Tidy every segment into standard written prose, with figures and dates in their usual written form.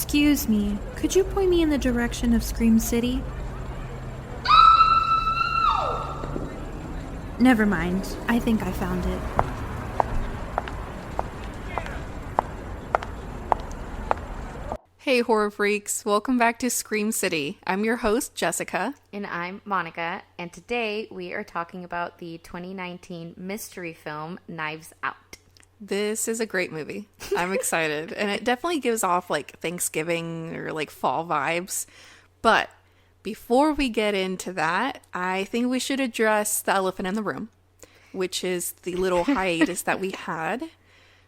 Excuse me, could you point me in the direction of Scream City? Never mind, I think I found it. Hey horror freaks, welcome back to Scream City. I'm your host, Jessica. And I'm Monica, and today we are talking about the 2019 mystery film, Knives Out. This is a great movie. I'm excited. And it definitely gives off like Thanksgiving or like fall vibes. But before we get into that, I think we should address the elephant in the room, which is the little hiatus that we had.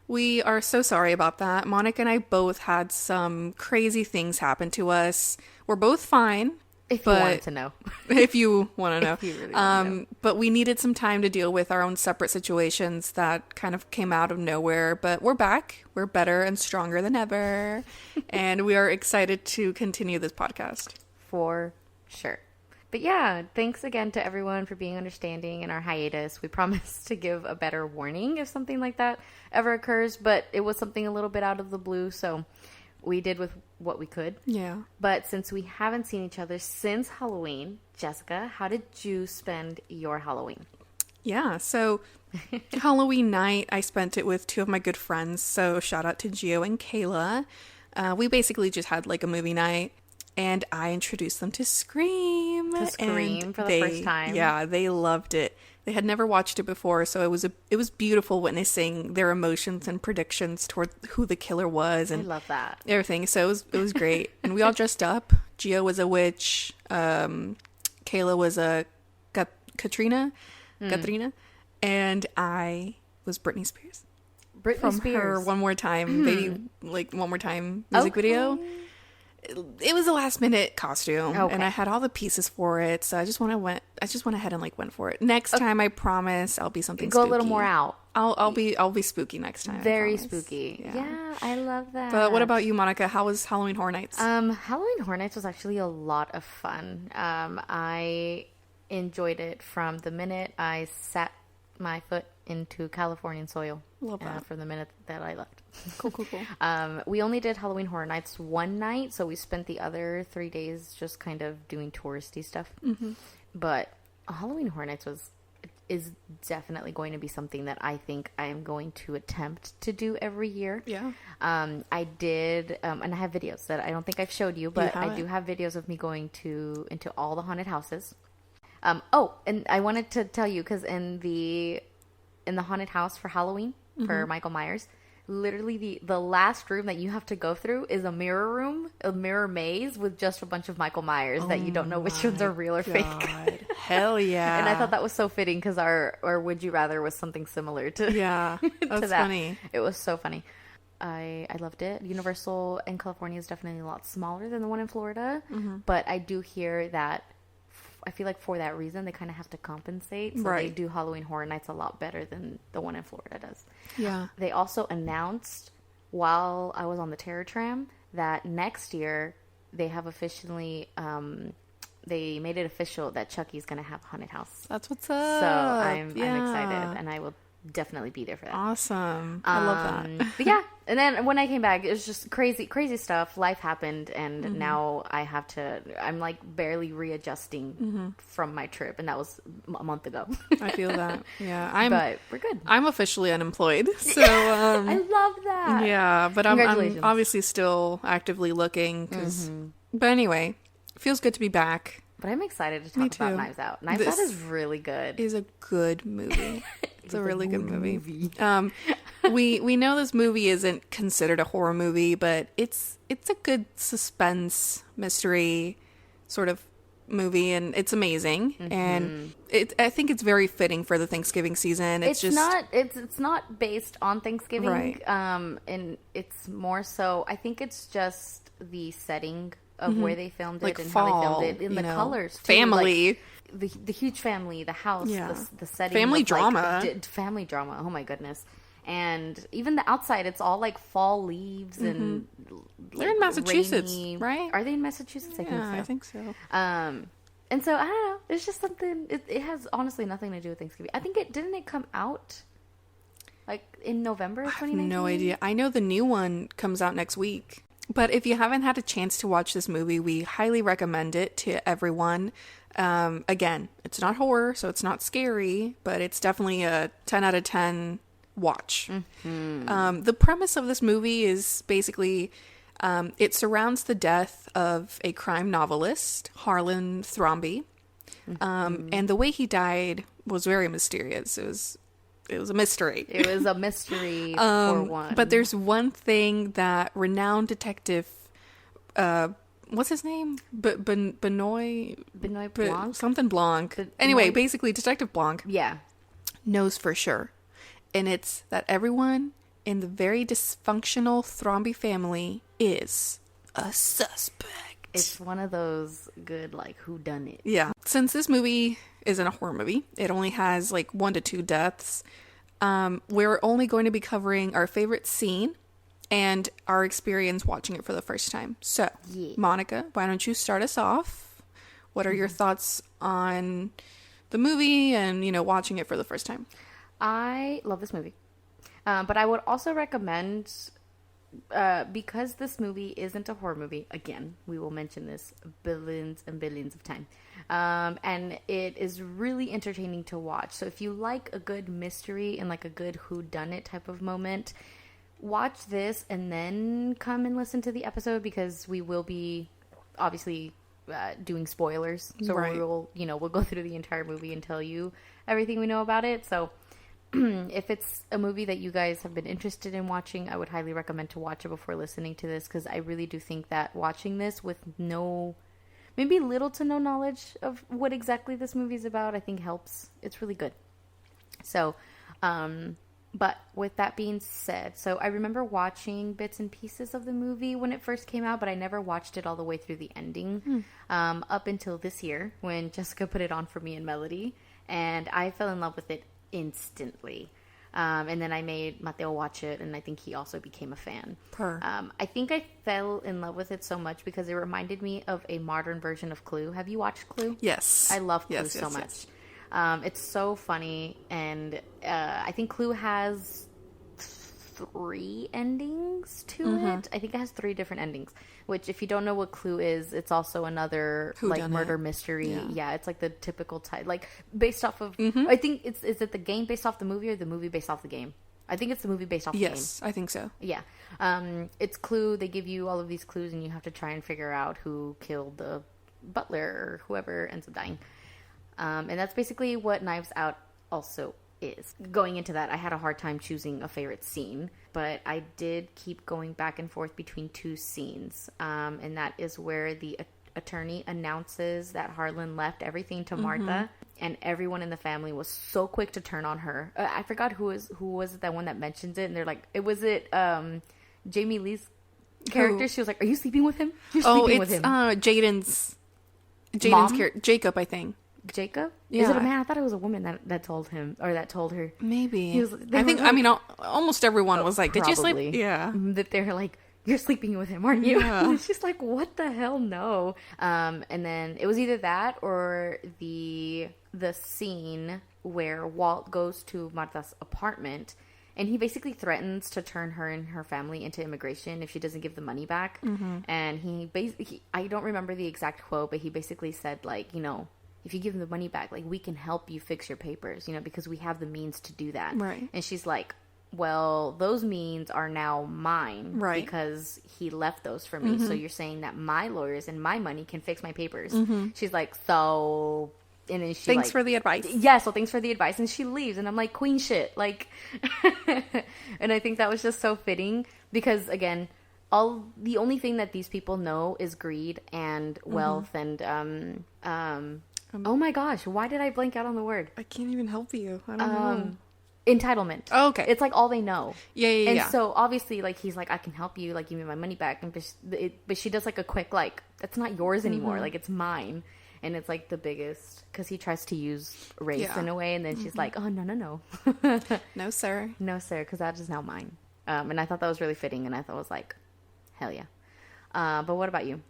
We are so sorry about that. Monica and I both had some crazy things happen to us. We're both fine. If you wanted to know. If you want to know. If you really want to know. But we needed some time to deal with our own separate situations that kind of came out of nowhere. But we're back. We're better and stronger than ever. And we are excited to continue this podcast. For sure. But yeah, thanks again to everyone for being understanding in our hiatus. We promise to give a better warning if something like that ever occurs. But it was something a little bit out of the blue, so we did with what we could. Yeah. But since we haven't seen each other since Halloween, Jessica, how did you spend your Halloween? Yeah, so Halloween night, I spent it with two of my good friends. So shout out to Gio and Kayla. We basically just had like a movie night, and I introduced them to Scream. For the first time. Yeah, they loved it. They had never watched it before, so it was beautiful witnessing their emotions and predictions toward who the killer was, and I love that. everything. So it was great, and we all dressed up. Gio was a witch. Kayla was a Katrina, and I was Britney Spears. From her One More Time, baby, like One More Time music video. It was a last minute costume, and I had all the pieces for it, so I just went ahead and like went for it. Next time, I promise I'll be something. Go spooky. a little more out. I'll be spooky next time. Very spooky. Yeah, I love that. But what about you, Monica? How was Halloween Horror Nights? Halloween Horror Nights was actually a lot of fun. I enjoyed it from the minute I set my foot into Californian soil. Love that. From the minute that I left. Cool. We only did Halloween Horror Nights one night, so we spent the other 3 days just kind of doing touristy stuff. Mm-hmm. But Halloween Horror Nights is definitely going to be something that I think I am going to attempt to do every year. Yeah. I did, and I have videos that I don't think I've showed you, but I do have videos of me going into all the haunted houses. And I wanted to tell you, because in the haunted house for Halloween, for Michael Myers, literally the last room that you have to go through is a mirror room, a mirror maze with just a bunch of Michael Myers that you don't know which ones are real or fake. Hell yeah. And I thought that was so fitting because our Would You Rather was something similar to that's to that. funny. It was so funny. I loved it. Universal in California is definitely a lot smaller than the one in Florida, but I do hear that I feel like for that reason they kind of have to compensate, so they do Halloween Horror Nights a lot better than the one in Florida does. Yeah. They also announced while I was on the Terror Tram that next year they have officially they made it official that Chucky's gonna have a haunted house. That's what's up. So I'm excited, and I will definitely be there for that. Awesome. I love that. But yeah, and then when I came back, it was just crazy stuff. Life happened, and now I'm like barely readjusting from my trip, and that was a month ago. I feel that. Yeah, but we're good. I'm officially unemployed, so I love that. Yeah, but I'm obviously still actively looking. But anyway, it feels good to be back. But I'm excited to talk about Knives Out. Knives Out is really good. It is a good movie. It's a really good movie. We know this movie isn't considered a horror movie, but it's a good suspense mystery sort of movie, and it's amazing. And I think it's very fitting for the Thanksgiving season. It's not based on Thanksgiving, right? And it's more so. I think it's just the setting of where they filmed it, like and fall, how they filmed it, and the colors too. Family, like the huge family, the house, the setting, family drama, family drama. Oh my goodness! And even the outside, it's all like fall leaves and they're in Massachusetts, rainy. Right? Are they in Massachusetts? I think so. And so I don't know. It's just something. It has honestly nothing to do with Thanksgiving. I think didn't it come out like in November of 2019? I have no idea. I know the new one comes out next week. But if you haven't had a chance to watch this movie, we highly recommend it to everyone. Again, it's not horror, so it's not scary, but it's definitely a 10 out of 10 watch. The premise of this movie is basically it surrounds the death of a crime novelist, Harlan Thrombey. And the way he died was very mysterious. It was a mystery. It was a mystery for one. But there's one thing that renowned detective, what's his name? Benoit Blanc? Something Blanc. Anyway, basically Detective Blanc. Yeah. Knows for sure. And it's that everyone in the very dysfunctional Thrombey family is a suspect. It's one of those good, like, whodunit. Yeah. Since this movie isn't a horror movie, it only has like 1 to 2 deaths. We're only going to be covering our favorite scene and our experience watching it for the first time. So, yeah. Monica, why don't you start us off? What are your thoughts on the movie and, watching it for the first time? I love this movie. But I would also recommend, because this movie isn't a horror movie, again, we will mention this billions and billions of times. And it is really entertaining to watch. So if you like a good mystery and like a good whodunit type of moment, watch this and then come and listen to the episode, because we will be obviously doing spoilers. So right. we'll go through the entire movie and tell you everything we know about it. So if it's a movie that you guys have been interested in watching, I would highly recommend to watch it before listening to this, because I really do think that watching this with maybe little to no knowledge of what exactly this movie is about, I think helps. It's really good. So, but with that being said, so I remember watching bits and pieces of the movie when it first came out, but I never watched it all the way through the ending, up until this year when Jessica put it on for me and Melody, and I fell in love with it instantly. And then I made Mateo watch it, and I think he also became a fan. I think I fell in love with it so much because it reminded me of a modern version of Clue. Have you watched Clue? Yes. I love Clue so much. It's so funny, and I think Clue has 3 endings to it. I think it has 3 different endings, which, if you don't know what Clue is, it's also another like murder mystery. Yeah, it's like the typical type, like based off of, I think is it the game based off the movie or the movie based off the game? I think it's the movie based off the game. Yes, I think so. Yeah. It's Clue. They give you all of these clues, and you have to try and figure out who killed the butler or whoever ends up dying. And that's basically what Knives Out also is. Going into that, I had a hard time choosing a favorite scene, but I did keep going back and forth between 2 scenes. And that is where the attorney announces that Harlan left everything to Martha, and everyone in the family was so quick to turn on her. I forgot who was it, that one that mentions it, and they're like, Jamie Lee's character. She was like, "Are you sleeping with him? You're sleeping with him." Jaden's character, Jacob, I think. Jacob? Yeah. Is it a man? I thought it was a woman that told him, or that told her. Maybe. Almost everyone was like, "Did you sleep?" Yeah. That they're like, "You're sleeping with him, aren't you?" Yeah. And she's like, "What the hell? No." And then it was either that or the scene where Walt goes to Martha's apartment, and he basically threatens to turn her and her family into immigration if she doesn't give the money back. And he I don't remember the exact quote, but he basically said, like, if you give them the money back, like, we can help you fix your papers, because we have the means to do that. Right. And she's like, well, those means are now mine. Right. Because he left those for me. So you're saying that my lawyers and my money can fix my papers. She's like, so... And then she thanks for the advice. Yeah, so thanks for the advice. And she leaves. And I'm like, queen shit. Like... And I think that was just so fitting. Because, again... the only thing that these people know is greed and wealth and oh my gosh, why did I blank out on the word? I can't even help you. I don't know. Entitlement. Oh, okay. It's like all they know. Yeah. And so obviously, like, he's like, I can help you, like, give me my money back. And but she does like a quick, like, that's not yours anymore. Like, it's mine. And it's like the biggest, because he tries to use race in a way, and then she's like, oh, no. No, sir. No, sir, because that is now mine. And I thought that was really fitting, and I thought it was like, hell yeah. But what about you?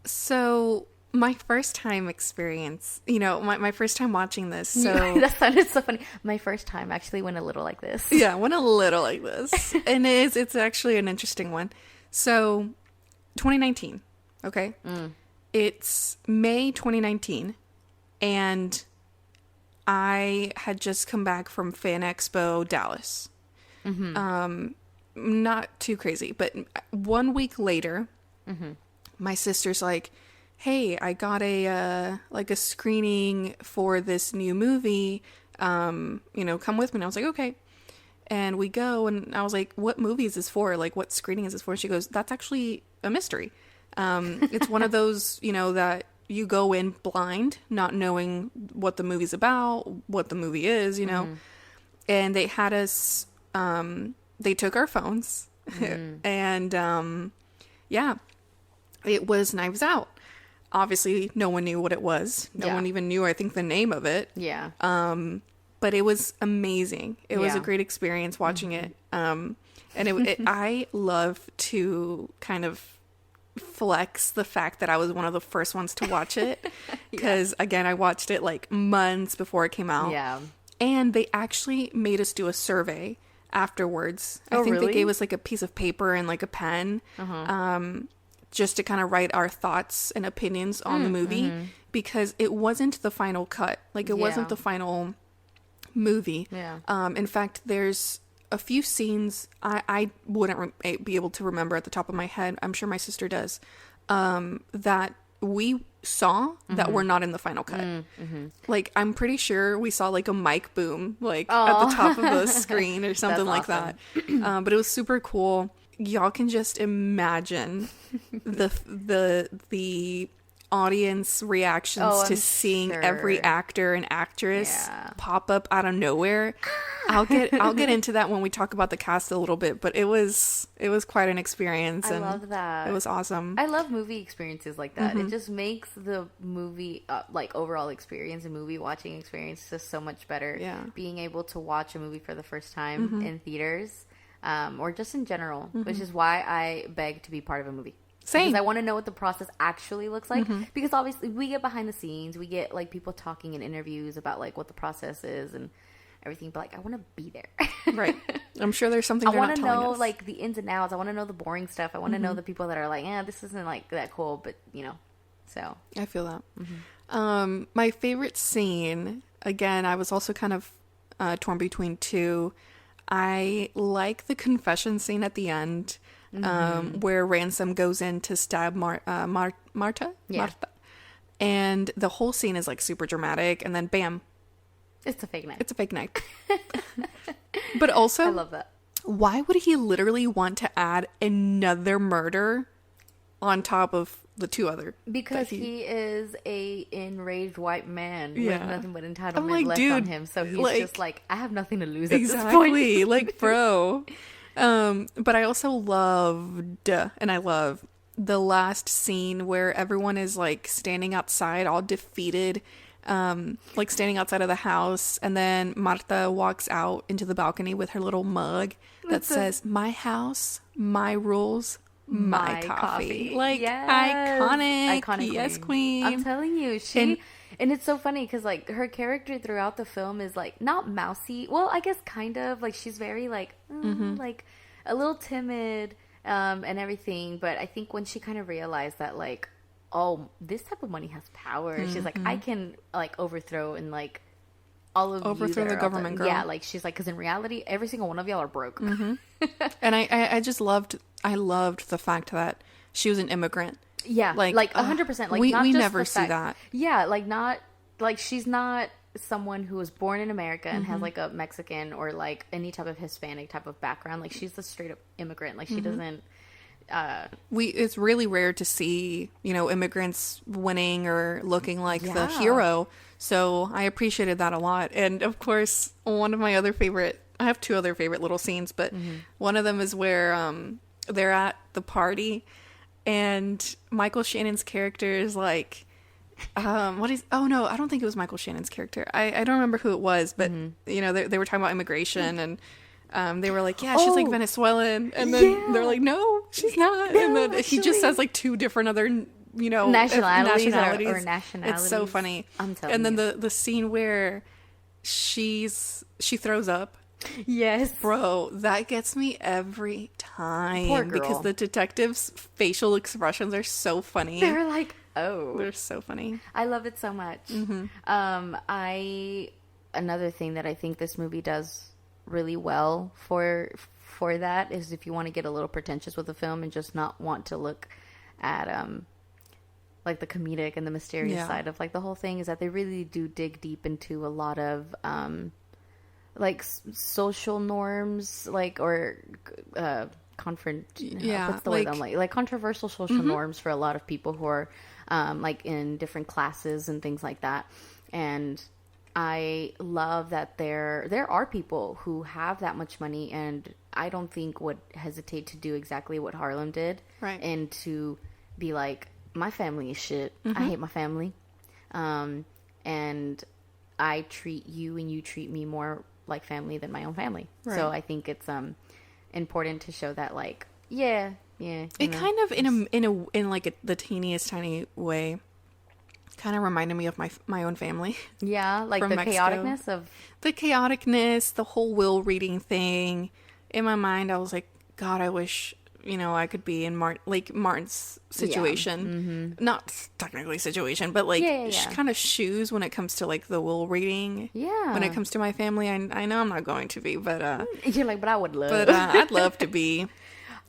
So my first time experience, my first time watching this. So that sounded so funny. My first time actually went a little like this. Yeah, went a little like this. And it's actually an interesting one. So 2019, okay? It's May 2019, and I had just come back from Fan Expo Dallas. Not too crazy, but 1 week later, my sister's like, hey, I got a screening for this new movie, come with me. And I was like, okay. And we go, and I was like, what movie is this for? Like, what screening is this for? And she goes, that's actually a mystery. It's one of those, that you go in blind, not knowing what the movie's about, what the movie is, and they had us, they took our phones and, it was Knives Out. Obviously no one knew what it was. No one even knew, I think, the name of it. Yeah. But it was amazing. It was a great experience watching it. And I love to kind of flex the fact that I was one of the first ones to watch it. Because, again, I watched it like months before it came out. Yeah. And they actually made us do a survey afterwards. I think they gave us like a piece of paper and like a pen. Just to kind of write our thoughts and opinions on the movie. Because it wasn't the final cut. Like, it wasn't the final movie. Yeah. In fact, there's a few scenes I wouldn't be able to remember at the top of my head. I'm sure my sister does. That we saw that were not in the final cut. Like, I'm pretty sure we saw like a mic boom like at the top of the screen or something like that. But it was super cool. Y'all can just imagine the audience reactions to seeing every actor and actress pop up out of nowhere. I'll get into that when we talk about the cast a little bit, but it was quite an experience. I love that. It was awesome. I love movie experiences like that. It just makes the movie overall experience and movie watching experience just so much better. Yeah. Being able to watch a movie for the first time in theaters. Or just in general, which is why I beg to be part of a movie. Same. Because I want to know what the process actually looks like. Because obviously we get behind the scenes, we get like people talking in interviews about like what the process is and everything. But like, I want to be there. Right. I'm sure there's something they're not telling us. I want to know like the ins and outs. I want to know the boring stuff. I want to know the people that are like, this isn't like that cool, but so. I feel that. My favorite scene, again, I was also kind of torn between two. I like the confession scene at the end, where Ransom goes in to stab Marta. Yeah. Marta. And the whole scene is like super dramatic, and then bam. It's a fake knife. It's a fake knife. But also, I love that. Why would he literally want to add another murder on top of the two other? Because he is a enraged white man with nothing but entitlement left on him. So he's just like, I have nothing to lose at this point. Exactly. Like, bro. But I also loved, and I love the last scene where everyone is like standing outside all defeated, like standing outside of the house. And then Marta walks out into the balcony with her little mug that says, my house, my rules, my coffee. Like, yes. Iconic. Yes, queen. I'm telling you, and it's so funny because like her character throughout the film is like not mousy. Well, I guess kind of like she's very like like a little timid and everything. But I think when she kind of realized that like, oh, this type of money has power, she's like, I can like overthrow and like all of overthrow the government, girl. Yeah, like she's like, because in reality, every single one of y'all are broke. And I just loved the fact that she was an immigrant. Yeah, like 100%. Like, not we just never see that. Yeah, like not like she's not someone who was born in America and has like a Mexican or like any type of Hispanic type of background. Like she's a straight up immigrant. Like she doesn't. It's really rare to see immigrants winning or looking like the hero. So I appreciated that a lot. And of course, one of my other favorite. I have two other favorite little scenes, but one of them is where they're at the party. And Michael Shannon's character is like, I don't think it was Michael Shannon's character. I don't remember who it was, but they were talking about immigration and they were like, she's like Venezuelan. And then they're like, no, she's not. No, and then he just says like two different other, nationalities. Or nationalities. It's so funny. I'm telling you. And then you. the scene where she throws up Yes. Bro, that gets me every time. Poor girl. Because the detectives' facial expressions are so funny. They're like, oh. They're so funny. I love it so much. Mm-hmm. Another thing that I think this movie does really well for that is if you want to get a little pretentious with the film and just not want to look at like the comedic and the mysterious side of like the whole thing, is that they really do dig deep into a lot of like social norms, like, or what's the word I'm like controversial social norms for a lot of people who are like in different classes and things like that. And I love that there are people who have that much money, and I don't think would hesitate to do exactly what Harlem did, right? And to be like, my family is shit. I hate my family, and I treat you and you treat me more like family than my own family. Right. So I think it's important to show that, like, yeah. It kind of in like the teeniest tiny way kind of reminded me of my own family. Yeah, like the Mexico. chaoticness, the whole will reading thing. In my mind, I was like, God, I wish, I could be in Martin's situation. Yeah. Not technically situation, but like kind of shoes when it comes to like the will reading. Yeah. When it comes to my family, I know I'm not going to be, but you're like, but I would love. But I'd love to be.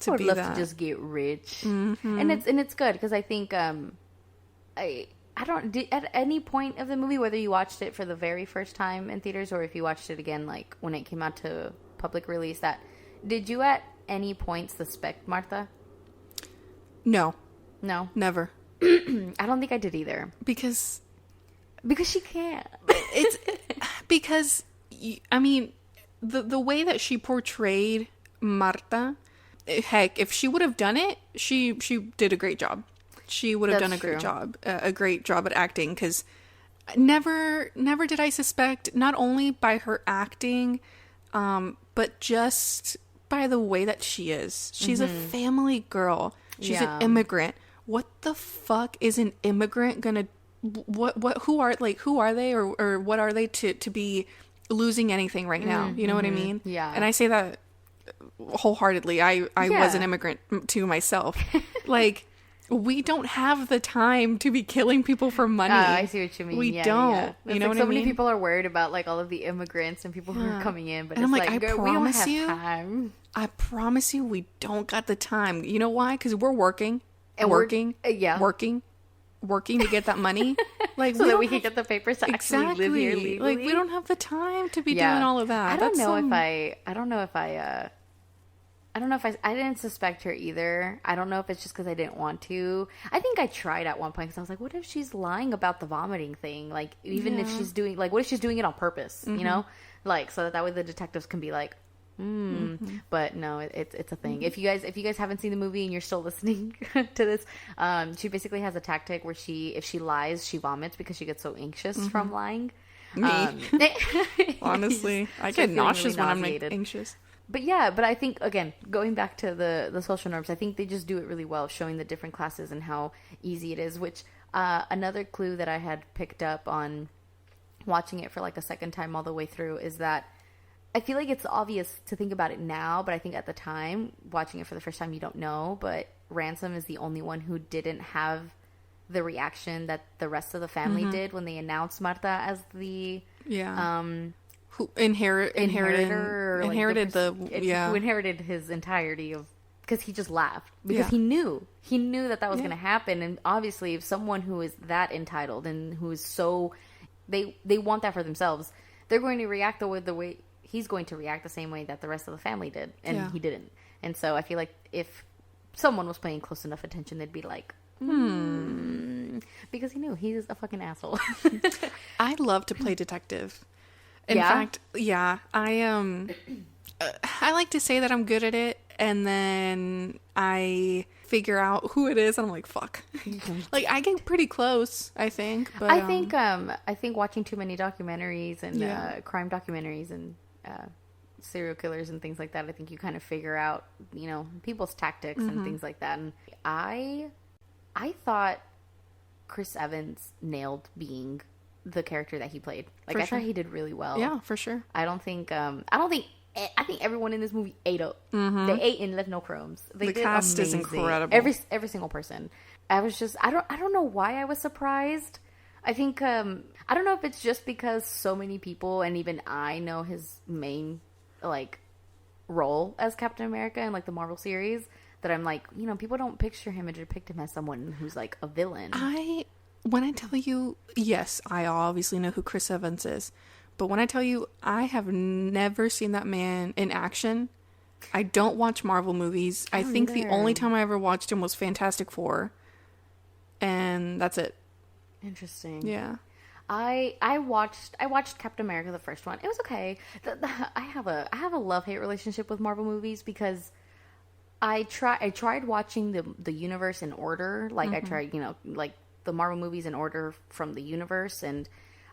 I would love to just get rich, and it's good because I think at any point of the movie, whether you watched it for the very first time in theaters or if you watched it again, like when it came out to public release, did you at any point suspect Martha? No, never. I don't think I did either. Because she can't. It's because I mean the way that she portrayed Marta. Heck, if she would have done it, she did a great job. She would have done a great job at acting, because never did I suspect, not only by her acting, but just by the way that she is. She's a family girl. She's an immigrant. What the fuck is an immigrant gonna? Who are they or what are they to be losing anything right now? You know what I mean? Yeah. And I say that wholeheartedly. I was an immigrant to myself. Like, we don't have the time to be killing people for money. I see what you mean. We don't. Yeah. You know like what I mean? So many people are worried about like all of the immigrants and people who are coming in, but and it's I'm like, I girl, promise we you, don't have time. I promise you, we don't got the time. You know why? Because we're working and working to get that money, like so that we can get the papers to actually live here legally. Like, we don't have the time to be doing all of that. I don't know if I didn't suspect her either. I don't know if it's just because I didn't want to. I think I tried at one point because I was like, what if she's lying about the vomiting thing? Like, even if she's doing, like, what if she's doing it on purpose, you know? Like, so that way the detectives can be like, But no, it's a thing. If you guys haven't seen the movie and you're still listening to this, she basically has a tactic where if she lies, she vomits because she gets so anxious from lying. Me. Honestly, I get nauseous when I'm anxious. But I think, again, going back to the social norms, I think they just do it really well, showing the different classes and how easy it is, which another clue that I had picked up on watching it for like a second time all the way through is that I feel like it's obvious to think about it now, but I think at the time, watching it for the first time, you don't know, but Ransom is the only one who didn't have the reaction that the rest of the family did when they announced Marta as the... who inherited who inherited his entirety of, because he just laughed because he knew that was going to happen. And obviously if someone who is that entitled and who is so they want that for themselves, they're going to react the way he's going to react, the same way that the rest of the family did, and he didn't. And so I feel like if someone was paying close enough attention, they'd be like, because he knew he's a fucking asshole. I love to play detective. In fact, I like to say that I'm good at it, and then I figure out who it is, and I'm like, fuck. Like, I get pretty close, I think. But I think watching too many documentaries and crime documentaries and serial killers and things like that, I think you kind of figure out, people's tactics and things like that. And I thought Chris Evans nailed being the character that he played. Like, I thought he did really well. Yeah, for sure. I don't think I think everyone in this movie ate up. They ate and left no crumbs. They the did cast amazing. is incredible. Every single person. I was just I don't know why I was surprised. I think I don't know if it's just because so many people and even I know his main like role as Captain America in like the Marvel series that I'm like, you know, people don't picture him and depict him as someone who's like a villain. When I tell you, yes, I obviously know who Chris Evans is, but when I tell you I have never seen that man in action, I don't watch Marvel movies. I think the only time I ever watched him was Fantastic Four, and that's it. Interesting. Yeah. I watched Captain America, the first one. It was okay. I have a love-hate relationship with Marvel movies because I tried watching the universe in order. Like I tried, you know, like the Marvel movies in order from the universe, and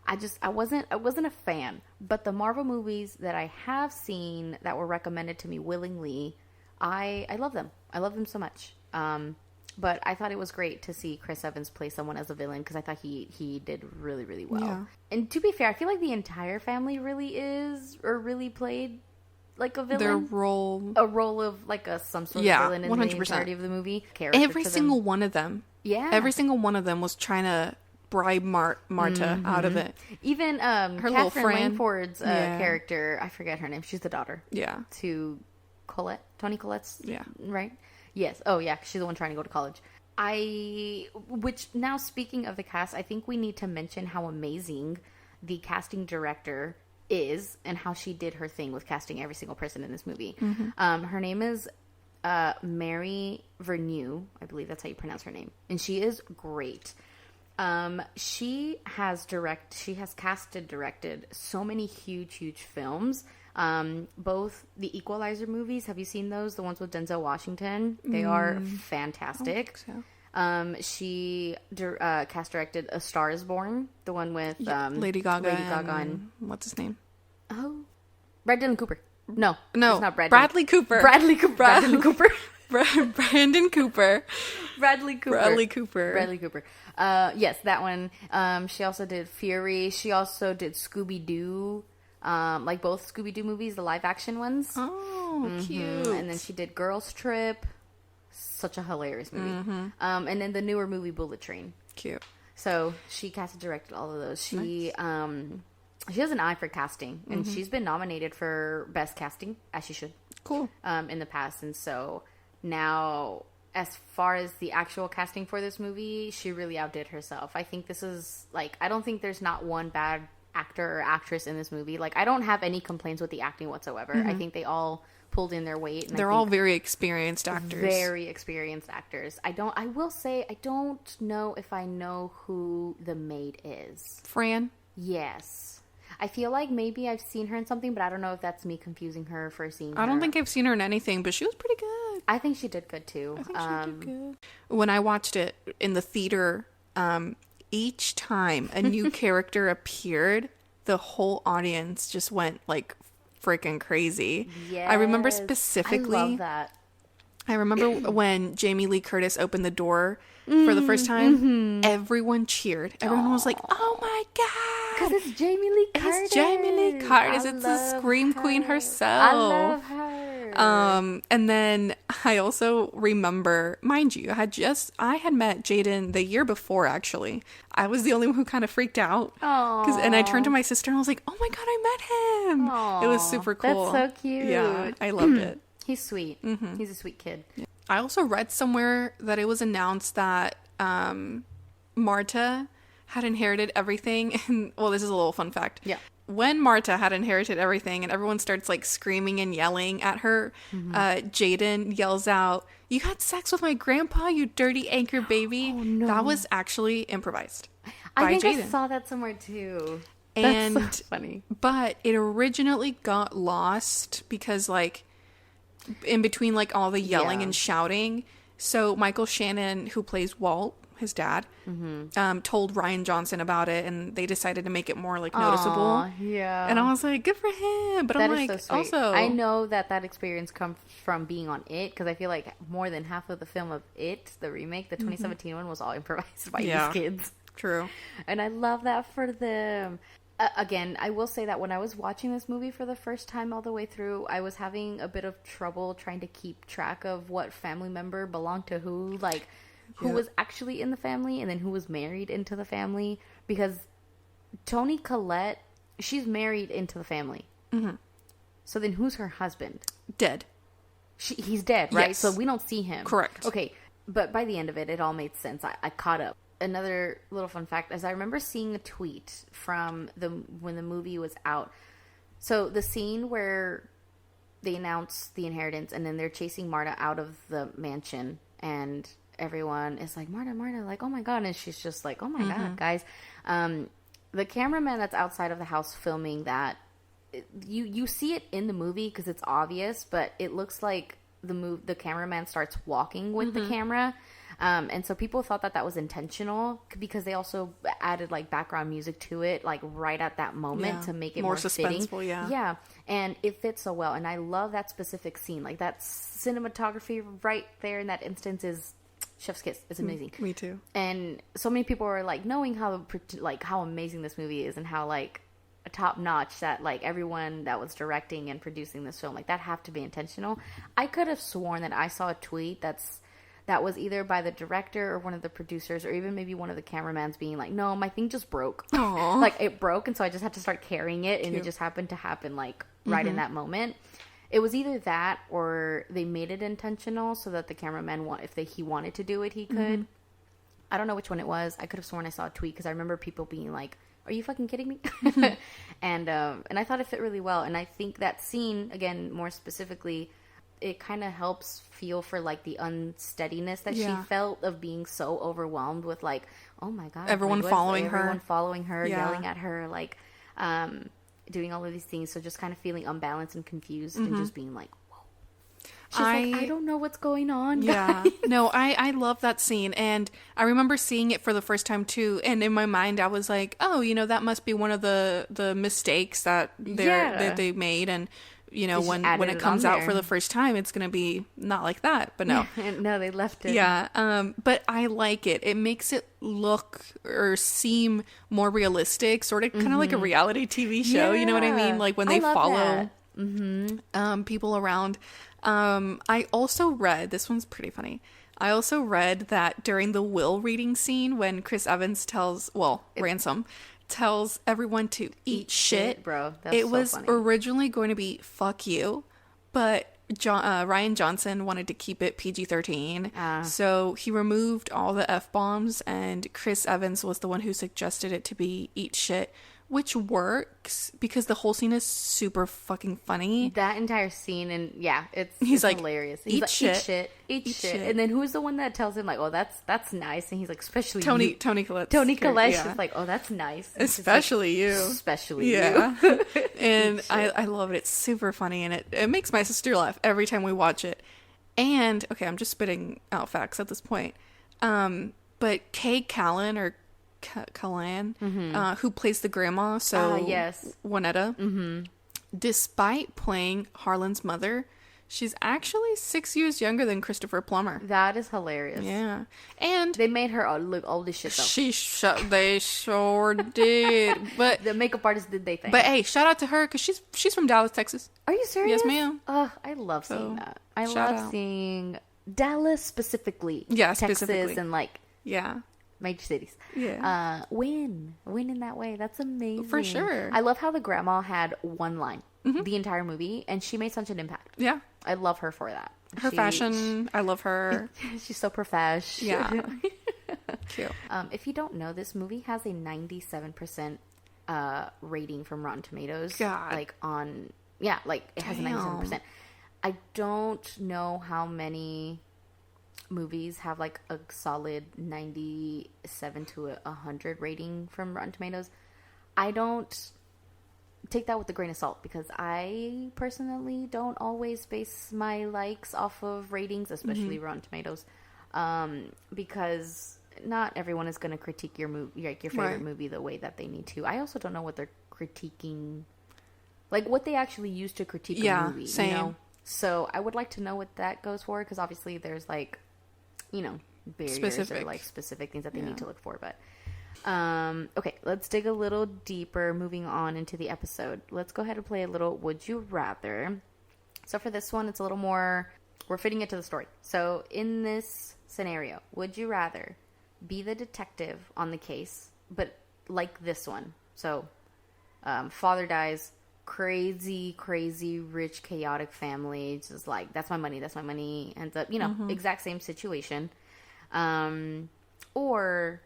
I wasn't a fan. But the Marvel movies that I have seen that were recommended to me willingly, I love them. I love them so much. But I thought it was great to see Chris Evans play someone as a villain because I thought he did really, really well. Yeah. And to be fair, I feel like the entire family really is or really played like a villain. Their role. A role of like some sort of villain in 100%. the entirety of the movie. Every single one of them. Yeah. Every single one of them was trying to bribe Marta out of it. Even her little Catherine friend. Langford's character, I forget her name. She's the daughter. Yeah. To Tony Collette's. Yeah. Right? Yes. Oh, yeah. She's the one trying to go to college. Which now speaking of the cast, I think we need to mention how amazing the casting director is and how she did her thing with casting every single person in this movie. Her name is Mary Vernew. I believe that's how you pronounce her name. And she is great. She has directed so many huge films. Both the Equalizer movies. Have you seen those? The ones with Denzel Washington. They are fantastic. She cast directed A Star Is Born, the one with Lady Gaga and what's his name? Oh, Brad Dylan Cooper. No, it's not Bradley Cooper. Bradley Cooper. Brandon Cooper. Brandon Cooper. Bradley Cooper. Bradley Cooper. Bradley Cooper. Yes, that one. She also did Fury. She also did Scooby-Doo. Like both Scooby-Doo movies, the live-action ones. Oh, cute. And then she did Girls Trip. Such a hilarious movie. And then the newer movie, Bullet Train. Cute. So she cast and directed all of those. She has an eye for casting, and she's been nominated for Best Casting, as she should. Cool. In the past, and so now, as far as the actual casting for this movie, she really outdid herself. I think this is like, I don't think there's not one bad actor or actress in this movie. Like, I don't have any complaints with the acting whatsoever. I think they all pulled in their weight. And they're all very experienced actors. Very experienced actors. I will say, I don't know if I know who the maid is. Fran? Yes. I feel like maybe I've seen her in something, but I don't know if that's me confusing her for seeing her. I don't think I've seen her in anything, but she was pretty good. I think she did good too. I think she did good. When I watched it in the theater, each time a new character appeared, the whole audience just went like freaking crazy. Yes. I remember specifically. I love that. I remember when Jamie Lee Curtis opened the door for the first time, everyone cheered. Everyone was like, "Oh my god!" Because it's Jamie Lee Curtis. It's Jamie Lee Curtis. It's the Scream Queen herself. I love her. And then I also remember, mind you, I had met Jaden the year before. Actually, I was the only one who kind of freaked out. And I turned to my sister and I was like, "Oh my god, I met him!" Aww, it was super cool. That's so cute. Yeah, I loved it. He's sweet. He's a sweet kid. Yeah. I also read somewhere that it was announced that Marta had inherited everything. And, well, this is a little fun fact. Yeah. When Marta had inherited everything and everyone starts like screaming and yelling at her, Jaden yells out, "You had sex with my grandpa, you dirty anchor baby." Oh, no. That was actually improvised I by think Jaden. I saw that somewhere too. And That's so funny. But it originally got lost because like in between like all the yelling and shouting. So Michael Shannon, who plays Walt, his dad, told Ryan Johnson about it, and they decided to make it more like noticeable. Aww, yeah. And I was like, good for him. But That I'm is like, so sweet. also, I know that experience comes from being on It, because I feel like more than half of the film of It, the remake, the 2017 one, was all improvised by these kids. True. And I love that for them. Again, I will say that when I was watching this movie for the first time all the way through, I was having a bit of trouble trying to keep track of what family member belonged to who, like who was actually in the family and then who was married into the family. Because Toni Collette, she's married into the family. Mm-hmm. So then who's her husband? Dead. He's dead, right? Yes. So we don't see him. Correct. Okay, but by the end of it, it all made sense. I caught up. Another little fun fact is I remember seeing a tweet from when the movie was out. So the scene where they announce the inheritance and then they're chasing Marta out of the mansion and everyone is like, Marta, like, oh my God. And she's just like, oh my God, guys. The cameraman that's outside of the house filming that, you see it in the movie because it's obvious, but it looks like the cameraman starts walking with the camera. And so people thought that was intentional because they also added like background music to it, like right at that moment to make it more suspenseful. fitting. Yeah. Yeah. And it fits so well. And I love that specific scene. Like that cinematography right there in that instance is chef's kiss. It's amazing. Me too. And so many people were like knowing how amazing this movie is and how like top notch that like everyone that was directing and producing this film, like that have to be intentional. I could have sworn that I saw a tweet that was either by the director or one of the producers or even maybe one of the cameramans being like, no, my thing just broke. Like it broke and so I just had to start carrying it and it just happened to happen like right in that moment. It was either that or they made it intentional so that the cameraman, if he wanted to do it, he could. I don't know which one it was. I could have sworn I saw a tweet because I remember people being like, are you fucking kidding me? And I thought it fit really well. And I think that scene, again, more specifically, it kind of helps feel for like the unsteadiness that she felt of being so overwhelmed with like, oh my God, everyone following her, yelling at her, like doing all of these things. So just kind of feeling unbalanced and confused and just being like, whoa. She's like, I don't know what's going on. Yeah. No, I love that scene. And I remember seeing it for the first time too. And in my mind, I was like, oh, that must be one of the mistakes that they made. And, when it comes out for the first time, it's going to be not like that. But no. No, they left it. Yeah. But I like it. It makes it look or seem more realistic, sort of kind of like a reality TV show. You know what I mean? Like when they follow people around. I also read, this one's pretty funny. I also read that during the will reading scene when Chris Evans Ransom tells everyone to eat shit, bro. That's it was funny. Originally going to be fuck you, but Ryan Johnson wanted to keep it PG-13. So he removed all the F-bombs and Chris Evans was the one who suggested it to be eat shit. Which works because the whole scene is super fucking funny. That entire scene, and he's like, hilarious. He's like, eat shit. And then who's the one that tells him like, oh, that's nice? And he's like, especially Toni Collette. Toni Collette is like, oh, that's nice. And especially you. Especially you. And I love it. It's super funny, and it makes my sister laugh every time we watch it. And okay, I'm just spitting out facts at this point. But Kay Callan or Callan, who plays the grandma, Juanetta, despite playing Harlan's mother, she's actually 6 years younger than Christopher Plummer. That is hilarious. Yeah. And they made her look old as shit, though. They sure did. But the makeup artist did they think. But hey, shout out to her because she's from Dallas, Texas. Are you serious? Yes, ma'am. I love seeing that. I love seeing Dallas specifically. Yeah, Texas specifically. and like major cities. Yeah. Win in that way. That's amazing. For sure. I love how the grandma had one line the entire movie, and she made such an impact. Yeah. I love her for that. Her fashion, I love her. She's so profesh. Yeah. Cute. If you don't know, this movie has a 97% rating from Rotten Tomatoes. God. Like on, like it has a 97%. I don't know how many movies have like a solid 97 to 100 rating from Rotten Tomatoes. I don't take that with a grain of salt because I personally don't always base my likes off of ratings, especially Rotten Tomatoes, because not everyone is going to critique your movie, like your favorite movie, the way that they need to. I also don't know what they're critiquing, like what they actually use to critique a movie. Same. You know? So I would like to know what that goes for because obviously there's like, barriers or like specific things that they need to look for. But Okay, let's dig a little deeper moving on into the episode. Let's go ahead and play a little Would You Rather. So for this one, it's a little more, we're fitting it to the story. So in this scenario, would you rather be the detective on the case, but like this one? So father dies, crazy, rich, chaotic family. Just like, that's my money. Ends up, exact same situation. Or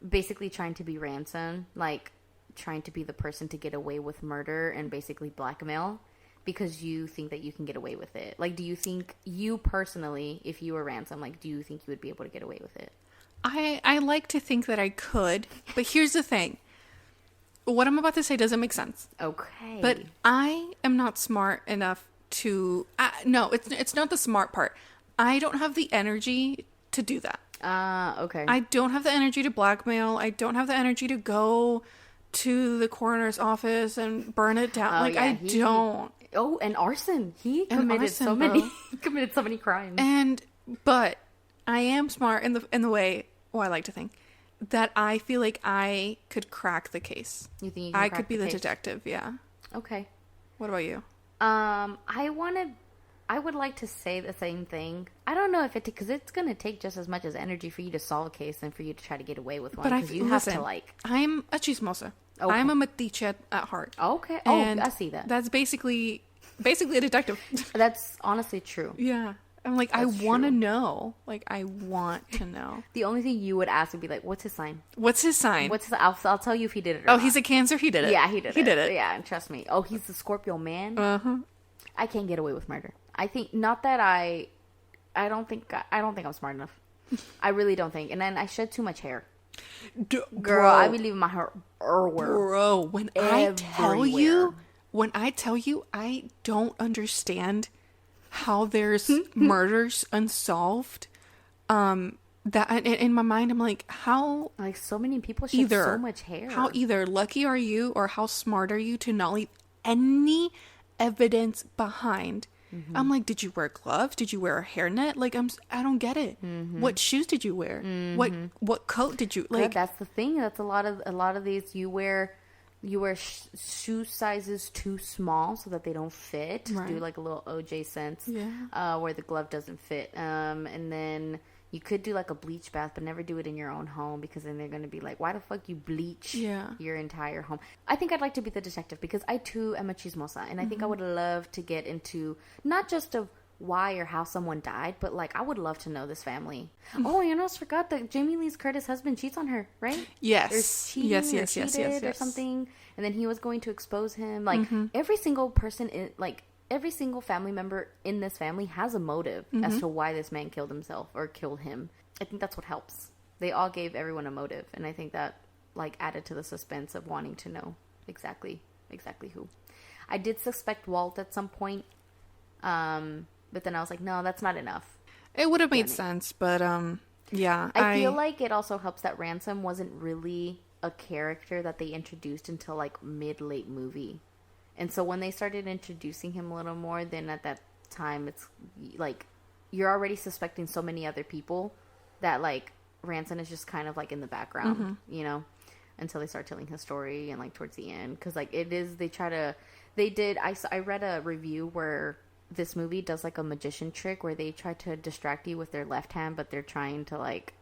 basically trying to be ransom, like trying to be the person to get away with murder and basically blackmail because you think that you can get away with it. Like, do you think you personally, if you were ransom, like, do you think you would be able to get away with it? I like to think that I could, but here's the thing. What I'm about to say doesn't make sense. Okay. But I am not smart enough to... no, it's not the smart part. I don't have the energy to do that. Okay. I don't have the energy to blackmail. I don't have the energy to go to the coroner's office and burn it down. I don't. Oh, and arson. He committed so many crimes. But I am smart in the way, I like to think, that I feel like I could crack the case. You think you can I could be the detective, yeah. Okay. What about you? I would like to say the same thing. I don't know if because it's going to take just as much as energy for you to solve a case than for you to try to get away with one. But I'm a chismosa. Okay. I'm a metiche at heart. Okay. And I see that. That's basically a detective. That's honestly true. Yeah. I'm like, I want to know. Like, I want to know. The only thing you would ask would be like, what's his sign? I'll tell you if he did it or not. He's a Cancer? He did it. Yeah, he did it. Yeah, and trust me. Oh, he's the Scorpio man? Uh-huh. I can't get away with murder. I think, not that I don't think I'm smart enough. I really don't think. And then I shed too much hair. Girl, I be leaving my hair everywhere. Bro, when I tell you, I don't understand how there's murders unsolved. That in my mind, I'm like, how? Like, so many people shed so much hair. How either lucky are you or how smart are you to not leave any evidence behind? Mm-hmm. I'm like, did you wear gloves? Did you wear a hairnet? Like, I don't get it. Mm-hmm. What shoes did you wear? Mm-hmm. What coat did you like? That's the thing. That's a lot of these. You wear shoe sizes too small so that they don't fit. Right. Do like a little OJ sense. Yeah. Where the glove doesn't fit. And then you could do like a bleach bath, but never do it in your own home because then they're going to be like, why the fuck you bleach your entire home? I think I'd like to be the detective because I too am a chismosa. And I think I would love to get into not just of why or how someone died, but like I would love to know this family. Oh, I almost forgot that Jamie Lee Curtis' husband cheats on her, right? Yes. Yes. Or something. And then he was going to expose him. Like every single person every single family member in this family has a motive as to why this man killed himself or killed him. I think that's what helps. They all gave everyone a motive, and I think that like added to the suspense of wanting to know exactly who. I did suspect Walt at some point, but then I was like, no, that's not enough. It would have made sense, but yeah. I feel like it also helps that Ransom wasn't really a character that they introduced until like mid-late movie. And so when they started introducing him a little more, then at that time, it's like you're already suspecting so many other people that like Ransom is just kind of like in the background, until they start telling his story and like towards the end. Because like I read a review where this movie does like a magician trick where they try to distract you with their left hand, but they're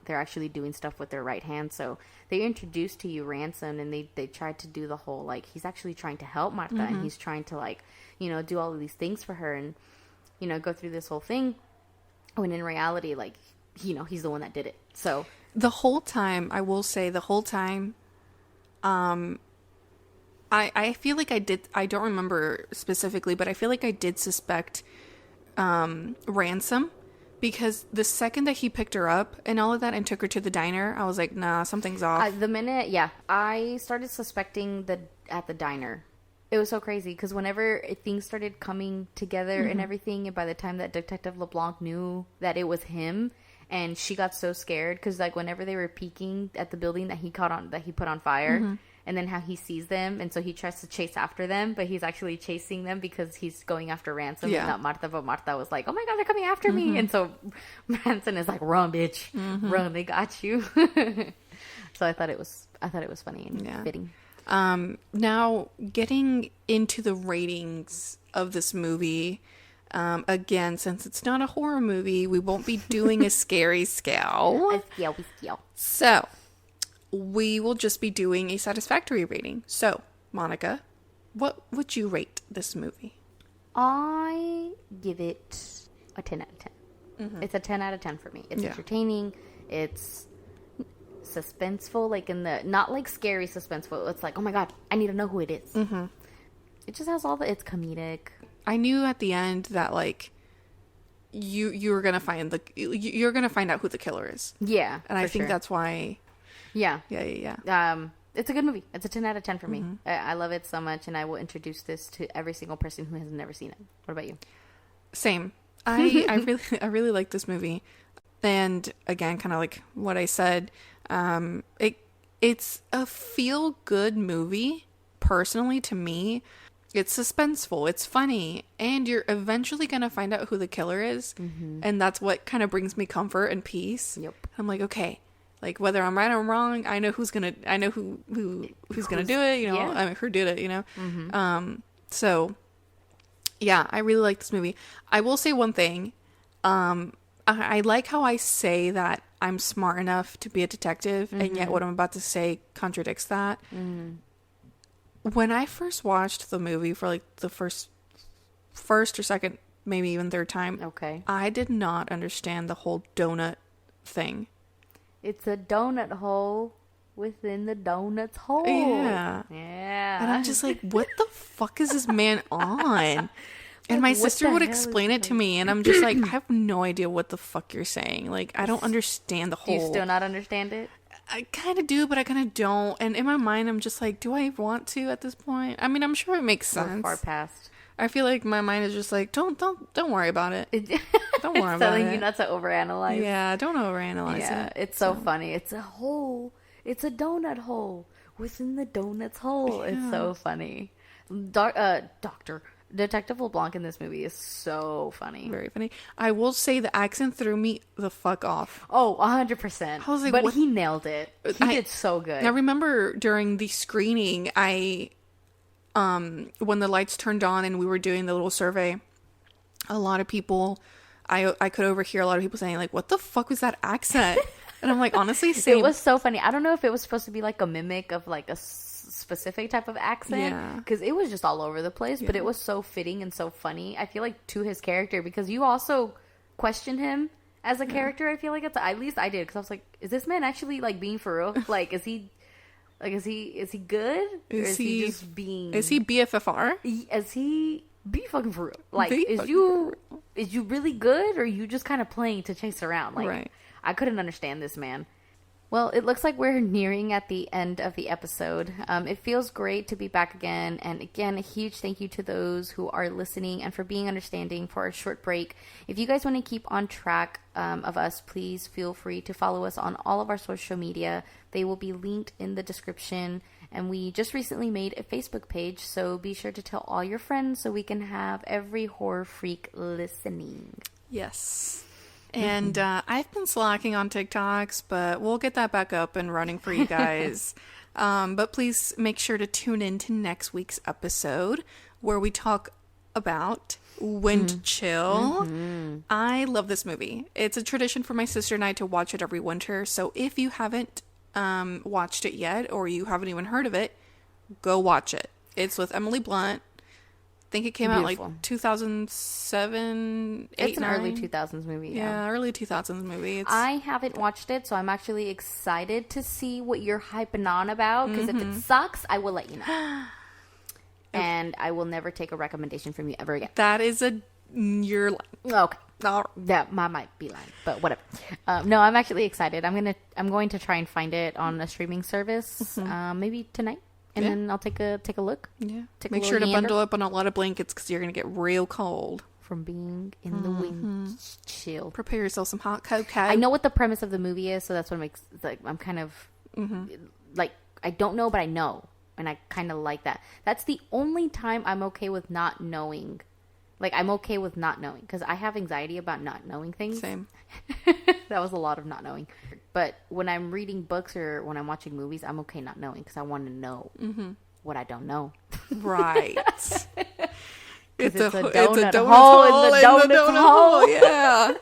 actually doing stuff with their right hand. So they introduced to you Ransom, and they tried to do the whole like he's actually trying to help Martha and he's trying to like do all of these things for her and go through this whole thing, when in reality like he's the one that did it. So the whole time, I will say, I feel like I don't remember specifically, but I feel like I did suspect Ransom, because the second that he picked her up and all of that and took her to the diner, I was like, nah, something's off. I started suspecting at the diner. It was so crazy because whenever things started coming together and everything, and by the time that Detective LeBlanc knew that it was him, and she got so scared because like whenever they were peeking at the building that he put on fire. And then how he sees them, and so he tries to chase after them, but he's actually chasing them because he's going after Ransom and not Martha. But Martha was like, "Oh my God, they're coming after me!" And so Ransom is like, "Run, bitch, run! They got you." So I thought it was I thought it was funny and fitting. Now, getting into the ratings of this movie, again, since it's not a horror movie, we won't be doing a scary scale. So, we will just be doing a satisfactory rating. So, Monica, what would you rate this movie? I give it a 10 out of 10. Mm-hmm. It's a 10 out of 10 for me. It's entertaining. It's suspenseful, like in the, not like scary suspenseful. It's like, oh my God, I need to know who it is. Mm-hmm. It just has it's comedic. I knew at the end that like you're gonna find out who the killer is. Yeah, and I think that's why. Yeah. It's a good movie. It's a 10 out of 10 for me. I love it so much, and I will introduce this to every single person who has never seen it. What about you? Same. I really like this movie, and again, kind of like what I said. It's a feel-good movie, personally, to me. It's suspenseful, it's funny, and you're eventually going to find out who the killer is, and that's what kind of brings me comfort and peace. Yep. I'm like, okay, like, whether I'm right or wrong, I know who's gonna do it, you know, I mean, who did it, you know? So, yeah, I really like this movie. I will say one thing, I like how I say that I'm smart enough to be a detective, and yet what I'm about to say contradicts that. When I first watched the movie for like the first or second, maybe even third time, I did not understand the whole donut thing. It's a donut hole within the donut's hole. Yeah. And I'm just like, what the fuck is this man on? And my sister would explain it to me, and I'm just like, I have no idea what the fuck you're saying. Like, I don't understand the whole... Do you still not understand it? I kind of do, but I kind of don't. And in my mind, I'm just like, do I want to at this point? I mean, I'm sure it makes sense. We're far past. I feel like my mind is just like, don't worry about it. Don't worry about it. Telling you not to overanalyze. Yeah, don't overanalyze it. Yeah, it's so funny. It's a hole. It's a donut hole within the donut's hole. Yeah. It's so funny. Detective LeBlanc in this movie is so funny. Very funny. I will say the accent threw me the fuck off. Oh, 100%. I was like, but he nailed it. He did so good. I remember during the screening, when the lights turned on and we were doing the little survey, a lot of people, I could overhear a lot of people saying like, what the fuck was that accent? And I'm like, honestly, same. It was so funny. I don't know if it was supposed to be like a mimic of like a specific type of accent, because it was just all over the place, but it was so fitting and so funny, I feel like, to his character, because you also question him as a character. I feel like at least I did, because I was like, is this man actually like being for real? Like, is he good? Is he just being... Is he BFFR? Is he be fucking for real? Like, is you really good, or are you just kind of playing to chase around? Like, I couldn't understand this man. Well, it looks like we're nearing at the end of the episode. It feels great to be back again. And again, a huge thank you to those who are listening and for being understanding for our short break. If you guys want to keep on track of us, please feel free to follow us on all of our social media. They will be linked in the description. And we just recently made a Facebook page, so be sure to tell all your friends so we can have every horror freak listening. Yes. And I've been slacking on TikToks, but we'll get that back up and running for you guys. But please make sure to tune in to next week's episode where we talk about Wind Chill. I love this movie. It's a tradition for my sister and I to watch it every winter. So if you haven't watched it yet, or you haven't even heard of it, go watch it. It's with Emily Blunt. I think it came out like 2007, 8, It's an 9. early 2000s movie. Yeah, early 2000s movie. I haven't watched it, so I'm actually excited to see what you're hyping on about, because if it sucks, I will let you know. And I will never take a recommendation from you ever again. That is you're okay. That I might be lying, but whatever. No, I'm actually excited. I'm going to try and find it on a streaming service, maybe tonight. And then I'll take a look. Yeah. Make sure to bundle up on a lot of blankets, because you're going to get real cold. From being in the wind chill. Prepare yourself some hot cocoa. I know what the premise of the movie is, so that's what makes, like, I'm kind of, like, I don't know, but I know. And I kind of like that. That's the only time I'm okay with not knowing. Like, I'm okay with not knowing, because I have anxiety about not knowing things. Same. That was a lot of not knowing. But when I'm reading books or when I'm watching movies, I'm okay not knowing because I want to know what I don't know. Right. It's a donut hole in the donut hole. Yeah.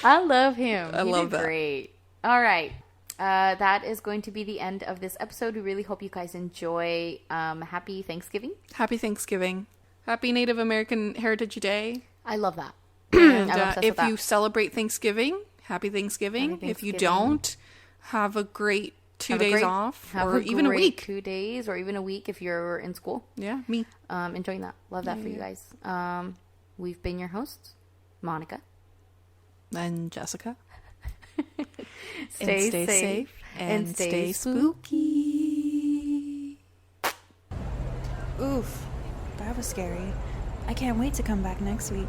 I love him. I love that. Great. All right. That is going to be the end of this episode. We really hope you guys enjoy. Happy Thanksgiving. Happy Thanksgiving. Happy Native American Heritage Day. I love that. And I'm obsessed if with that. you celebrate Thanksgiving, happy Thanksgiving. If you don't, have a great 2 days off, or even a week. 2 days, or even a week if you're in school. Yeah, me. Enjoying that. Love that for you guys. We've been your hosts, Monica And Jessica. Stay safe and stay spooky. Oof, that was scary. I can't wait to come back next week.